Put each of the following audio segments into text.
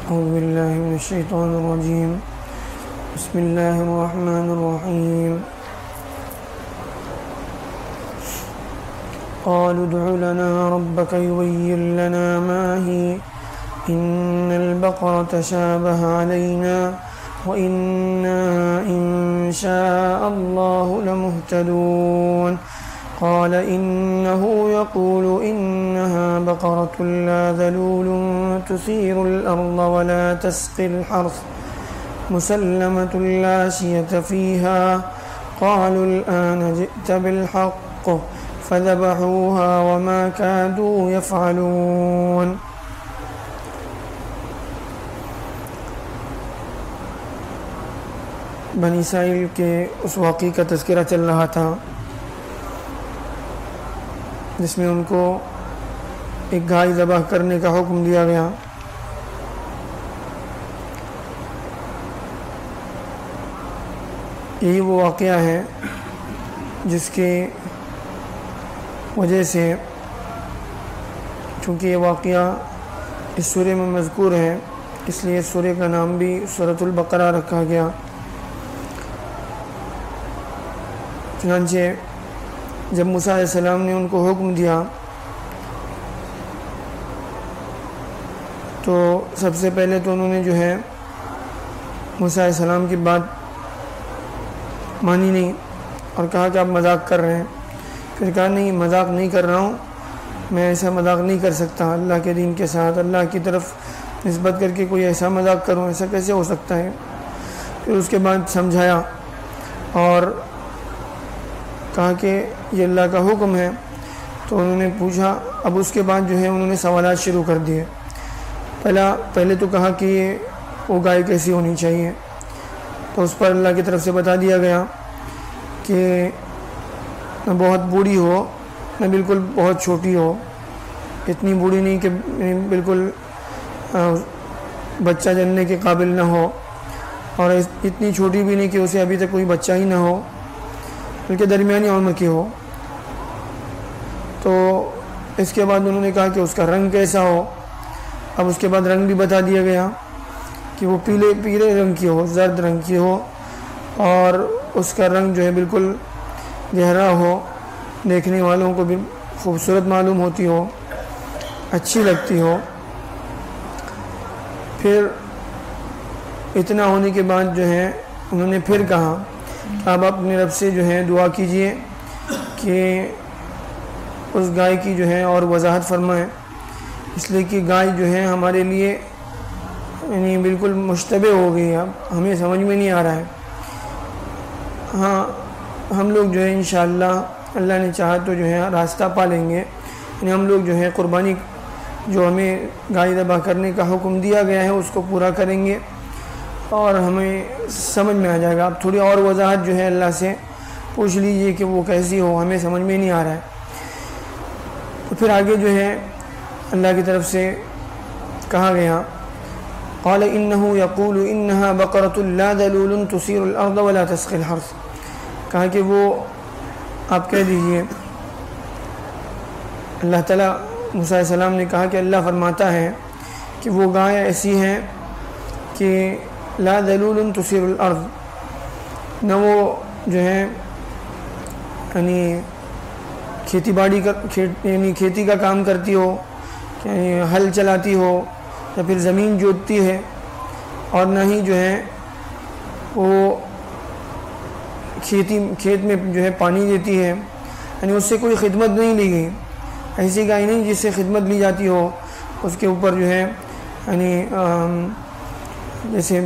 أعوذ بالله من الشيطان الرجيم. بسم الله الرحمن الرحيم. قالوا ادع لنا ربك يبين لنا ما هي إن البقرة تشابه علينا وإنا إن شاء الله لمهتدون. قال إنه يقول إنها بقرة لا ذلول تثير الأرض ولا تسقي الحرث مسلمة لا شية فيها. قالوا الآن جئت بالحق فذبحوها وما كادوا يفعلون. بنی اسرائیل کے اس واقعے کا تذکرہ چل رہا تھا جس میں ان کو ایک گائے ذبح کرنے کا حکم دیا گیا. یہی وہ واقعہ ہے جس کے وجہ سے، چونکہ یہ واقعہ اس سورہ میں مذکور ہے، اس لیے اس سورہ کا نام بھی سورۃ البقرہ رکھا گیا. چنانچہ جب موسیٰ علیہ السلام نے ان کو حکم دیا تو سب سے پہلے تو انہوں نے جو ہے موسیٰ علیہ السلام کی بات مانی نہیں اور کہا کہ آپ مذاق کر رہے ہیں. پھر کہا نہیں، مذاق نہیں کر رہا ہوں، میں ایسا مذاق نہیں کر سکتا. اللہ کے دین کے ساتھ اللہ کی طرف نسبت کر کے کوئی ایسا مذاق کروں، ایسا کیسے ہو سکتا ہے. پھر اس کے بعد سمجھایا اور کہا کہ یہ اللہ کا حکم ہے. تو انہوں نے پوچھا. اب اس کے بعد جو ہے انہوں نے سوالات شروع کر دیے. پہلے تو کہا کہ وہ گائے کیسی ہونی چاہیے، تو اس پر اللہ کی طرف سے بتا دیا گیا کہ نہ بہت بوڑھی ہو نہ بالکل بہت چھوٹی ہو، اتنی بوڑھی نہیں کہ بالکل بچہ جننے کے قابل نہ ہو، اور اتنی چھوٹی بھی نہیں کہ اسے ابھی تک کوئی بچہ ہی نہ ہو، بلکہ درمیانی عمر کی ہو. تو اس کے بعد انہوں نے کہا کہ اس کا رنگ کیسا ہو. اب اس کے بعد رنگ بھی بتا دیا گیا کہ وہ پیلے رنگ کی ہو، زرد رنگ کی ہو، اور اس کا رنگ جو ہے بالکل گہرا ہو، دیکھنے والوں کو بھی خوبصورت معلوم ہوتی ہو، اچھی لگتی ہو. پھر اتنا ہونے کے بعد جو ہے انہوں نے پھر کہا آپ اپنے رب سے جو ہے دعا کیجئے کہ اس گائے کی جو ہے اور وضاحت فرمائیں، اس لیے کہ گائے جو ہے ہمارے لیے یعنی بالکل مشتبہ ہو گئی ہے، اب ہمیں سمجھ میں نہیں آ رہا ہے. ہاں ہم لوگ جو ہے انشاءاللہ اللہ نے چاہا تو جو ہے راستہ پا لیں گے. یعنی ہم لوگ جو ہے قربانی جو ہمیں گائے ذبح کرنے کا حکم دیا گیا ہے اس کو پورا کریں گے اور ہمیں سمجھ میں آ جائے گا. آپ تھوڑی اور وضاحت جو ہے اللہ سے پوچھ لیجئے کہ وہ کیسی ہو، ہمیں سمجھ میں نہیں آ رہا ہے. تو پھر آگے جو ہے اللہ کی طرف سے کہا گیا قال انه يقول انها بقرة لا ذلول تثير الارض ولا تسقي الحرث. کہا کہ وہ آپ کہہ دیجئے، اللہ تعالیٰ موسیٰ علیہ السلام نے کہا کہ اللہ فرماتا ہے کہ وہ گائے ایسی ہیں کہ لا ذلول تثير الارض، نہ وہ جو ہے یعنی کھیتی باڑی کا یعنی کھیتی کا کام کرتی ہو، یعنی ہل چلاتی ہو یا پھر زمین جوتتی ہے، اور نہ ہی جو ہے وہ کھیت میں جو ہے پانی دیتی ہے. یعنی اس سے کوئی خدمت نہیں لی گئی، ایسی گائے نہیں جس سے خدمت لی جاتی ہو. اس کے اوپر جو ہے یعنی جیسے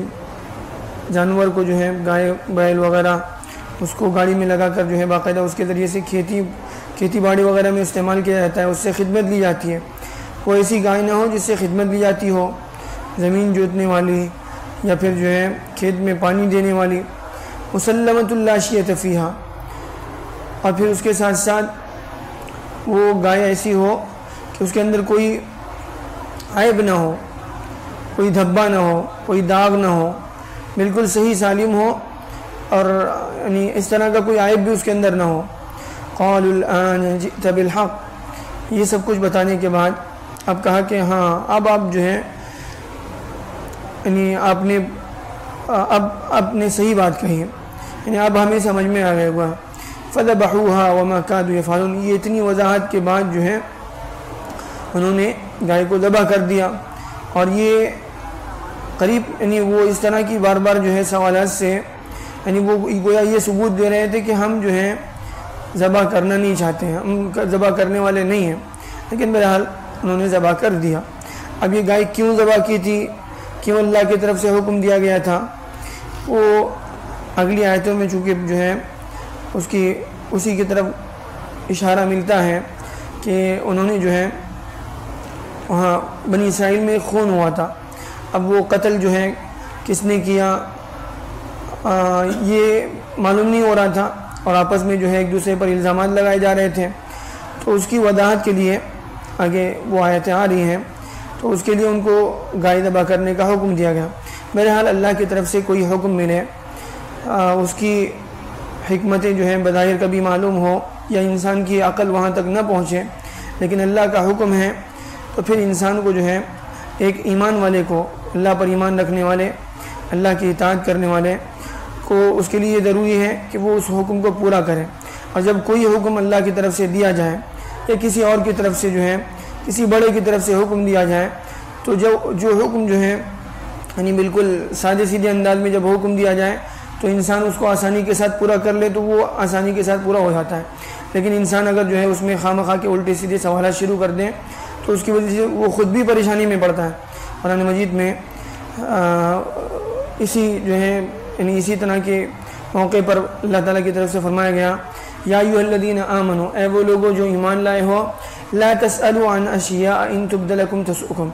جانور کو جو ہے گائے بیل وغیرہ اس کو گاڑی میں لگا کر جو ہے باقاعدہ اس کے ذریعے سے کھیتی باڑی وغیرہ میں استعمال کیا جاتا ہے، اس سے خدمت لی جاتی ہے. وہ ایسی گائے نہ ہو جس سے خدمت لی جاتی ہو، زمین جوتنے والی یا پھر جو ہے کھیت میں پانی دینے والی. مسلمۃ لا شیۃ فیہا، اور پھر اس کے ساتھ ساتھ وہ گائے ایسی ہو کہ اس کے اندر کوئی عیب نہ ہو، کوئی دھبا نہ ہو، کوئی داغ نہ ہو، بالکل صحیح سالم ہو، اور یعنی اس طرح کا کوئی عیب بھی اس کے اندر نہ ہو. قالوا الآن جئت بالحق، یہ سب کچھ بتانے کے بعد اب کہا کہ ہاں اب آپ جو ہے یعنی آپ نے اب نے صحیح بات کہی ہے، یعنی اب ہمیں سمجھ میں آ گیا ہوا فذبحوها وما كادوا يفعلون. یہ اتنی وضاحت کے بعد جو ہے انہوں نے گائے کو ذبح کر دیا. اور یہ قریب یعنی وہ اس طرح کی بار بار جو ہے سوالات سے یعنی وہ گویا یہ ثبوت دے رہے تھے کہ ہم جو ہے ذبح کرنا نہیں چاہتے ہیں، ہم ذبح کرنے والے نہیں ہیں، لیکن بہرحال انہوں نے ذبح کر دیا. اب یہ گائے کیوں ذبح کی تھی، کیوں اللہ کی طرف سے حکم دیا گیا تھا، وہ اگلی آیتوں میں چونکہ جو ہے اسی کی طرف اشارہ ملتا ہے کہ انہوں نے جو ہے وہاں بنی اسرائیل میں خون ہوا تھا. اب وہ قتل جو ہے کس نے کیا یہ معلوم نہیں ہو رہا تھا، اور آپس میں جو ہے ایک دوسرے پر الزامات لگائے جا رہے تھے. تو اس کی وضاحت کے لیے آگے وہ آیتیں آ رہی ہیں، تو اس کے لیے ان کو گائے ذبح کرنے کا حکم دیا گیا. بہرحال اللہ کی طرف سے کوئی حکم ملے، اس کی حکمتیں جو ہیں بظاہر کبھی معلوم ہو یا انسان کی عقل وہاں تک نہ پہنچے، لیکن اللہ کا حکم ہے تو پھر انسان کو جو ہے ایک ایمان والے کو، اللہ پر ایمان رکھنے والے، اللہ کی اطاعت کرنے والے کو اس کے لیے یہ ضروری ہے کہ وہ اس حکم کو پورا کرے. اور جب کوئی حکم اللہ کی طرف سے دیا جائے یا کسی اور کی طرف سے جو ہے کسی بڑے کی طرف سے حکم دیا جائے، تو جو حکم جو ہے یعنی بالکل سادے سیدھے انداز میں جب حکم دیا جائے تو انسان اس کو آسانی کے ساتھ پورا کر لے تو وہ آسانی کے ساتھ پورا ہو جاتا ہے. لیکن انسان اگر جو ہے اس میں خواہ کے الٹے سیدھے سوالات شروع کر دیں تو اس کی وجہ سے وہ خود بھی پریشانی میں پڑتا ہے. قرآن مجید میں اسی طرح کے موقع پر اللہ تعالیٰ کی طرف سے فرمایا گیا یا ایھا الذین آمنوا، اے وہ لوگوں جو ایمان لائے ہو، لا تسألوا عن اشیاء ان تبد لکم تسؤکم،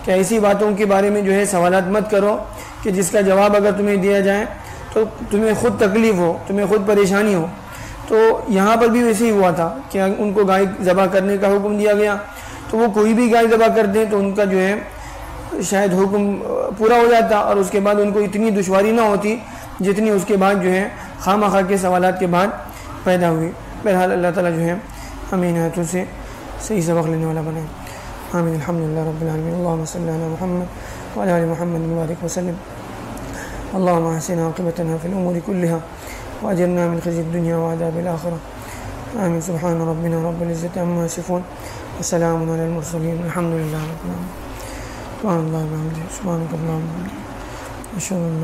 کہ ایسی باتوں کے بارے میں جو ہے سوالات مت کرو کہ جس کا جواب اگر تمہیں دیا جائے تو تمہیں خود تکلیف ہو، تمہیں خود پریشانی ہو. تو یہاں پر بھی ویسے ہی ہوا تھا کہ ان کو گائے ذبح کرنے کا حکم دیا گیا، تو وہ کوئی بھی گائے ذبح کر دیں تو ان کا جو ہے شاید حکم پورا ہو جاتا، اور اس کے بعد ان کو اتنی دشواری نہ ہوتی جتنی اس کے بعد جو ہے خواہ کے سوالات کے بعد پیدا ہوئی. بہرحال اللہ تعالیٰ جو ہے ہمیں ان آیتوں سے صحیح سبق لینے والا بنائے. آمین. الحمدللہ رب العالمین. اللہم صلی علی محمد وعلی آل محمد وبارک وسلم. اللہم احسن عاقبتنا فی الامور کلہا واجرنا من خزی الدنیا وعذاب الآخرہ. آمین. سبحان ربنا رب العزت عما یصفون وسلام علی المرسلین الحمدللہ رب العالمین. سبحان اللہ وبحمدہ سبحانک اللہم وبحمدک اشہد ان لا